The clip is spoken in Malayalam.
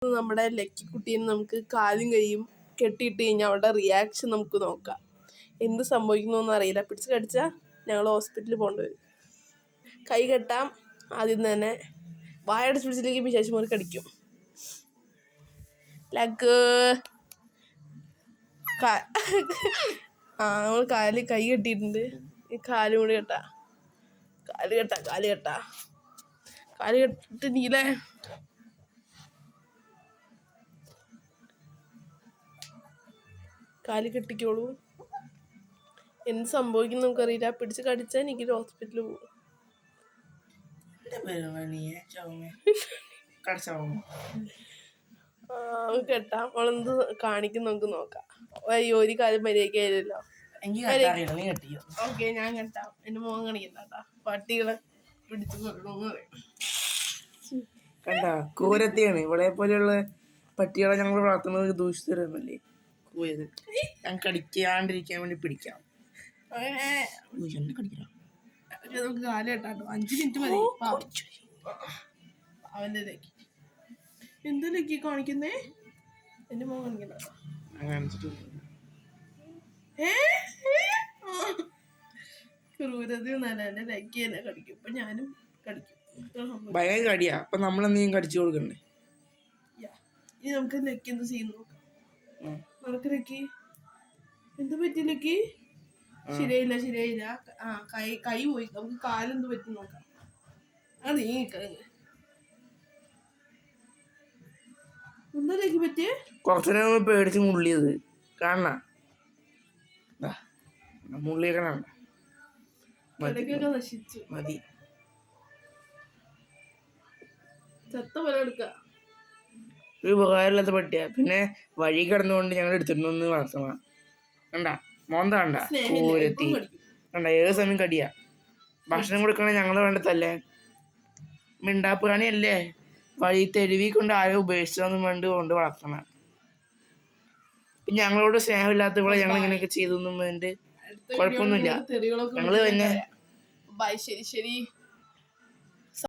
നമ്മുടെ ലക്കിക്കുട്ടീനെ നമുക്ക് കാലും കൈയും കെട്ടിയിട്ട് കഴിഞ്ഞാൽ അവളുടെ റിയാക്ഷൻ നമുക്ക് നോക്കാം. എന്ത് സംഭവിക്കുന്നൊന്നും അറിയില്ല. പിടിച്ച് കടിച്ചാൽ ഞങ്ങൾ ഹോസ്പിറ്റലിൽ പോകേണ്ടി വരും. കൈ കെട്ടാം. ആദ്യം തന്നെ വായടച്ച് പിടിച്ചില്ലെങ്കിൽ ശേഷം ഒരു കടിക്കും. ലക്ക് നമ്മൾ കാല് കൈ കെട്ടിയിട്ടുണ്ട്. ഈ കാലും കൂടി കെട്ടാ. കാല് കെട്ടിട്ട് നീലേ കാല് കെട്ടിക്കോളൂ. എന്ത് സംഭവിക്കും നമുക്കറിയില്ല. പിടിച്ച് കടിച്ചാൽ എനിക്ക് ഹോസ്പിറ്റലിൽ പോകും. കെട്ടാം. അവളെന്ത് കാണിക്കും നമുക്ക് നോക്കാം. അയ്യോ, ഒരു കാര്യം മര്യാദയ്ക്കായില്ലല്ലോ. ഓക്കെ, ഞാൻ കെട്ടാം. എന്റെ മുഖം കാണിക്കണ്ട. പട്ടികളെ പിടിച്ചു കൊല്ലണമെന്ന് പറയും. കണ്ട കൂരത്തിയാണ്. ഇവളെ പോലെയുള്ള പട്ടികളെ ഞങ്ങൾ വളർത്തുന്നത് ദൂഷിതരമല്ലേ. കൂയത് ഞാൻ കടിക്കാണ്ടിരിക്കാൻ വേണ്ടി പിടിക്കാം. നമുക്ക് കാല് കെട്ടാട്ടോ. 5 മിനിറ്റ് മതി. അവന്റെ ലക്കി എന്താ ലക്കി കാണിക്കുന്നേ? എന്റെ മുഖം കാണിക്കണ്ട. ക്രൂരതയൊന്നല്ല. എന്റെ ലക്കി എന്നെ കടിക്കും. ഇപ്പൊ ഞാനും കടിക്കും. ഭയങ്കര കടിയാ. അപ്പൊ നമ്മളെന്തെങ്കിലും കടിച്ചു കൊടുക്കണ്ടേ? ഇനി നമുക്ക് ലക്കി എന്ത് ചെയ്യുന്നു നോക്കാം. നമുക്ക് ലക്കി എന്ത് പറ്റി? ലക്കി ശരിയായില്ല. കൈ പോയി. നമുക്ക് കാലെന്ത് പറ്റി നോക്കാം. അത് നീ എന്താ ലക്കി പറ്റിയേ? കുറച്ചു പേടിച്ച് മുള്ളിയത് കാണ മുള്ളിയൊക്കെ നശിച്ചു. മതി. ചത്ത പോലെ എടുക്ക. ഒരു ഉപകാരമില്ലാത്ത പട്ടിയാ. പിന്നെ വഴി കിടന്നുകൊണ്ട് ഞങ്ങൾ എടുത്തിട്ടൊന്ന് വളർത്തണം. കണ്ട മോന്ത കണ്ട കൂരത്തി കണ്ട. ഏത് സമയം കടിയാ. ഭക്ഷണം കൊടുക്കണേ ഞങ്ങൾ വേണ്ടതല്ലേ. മിണ്ടാപ്പുറാണിയല്ലേ. വഴി തെരുവി കൊണ്ട് ആരും ഉപേക്ഷിച്ചൊന്നും വേണ്ടി കൊണ്ട് വളർത്തണം. പിന്നെ ഞങ്ങളോട് സ്നേഹമില്ലാത്തവളെ ഞങ്ങൾ ഇങ്ങനെയൊക്കെ ചെയ്തൊന്നും വേണ്ടി കുഴപ്പമൊന്നുമില്ല. ഞങ്ങള് തന്നെ ബൈ. ശരി.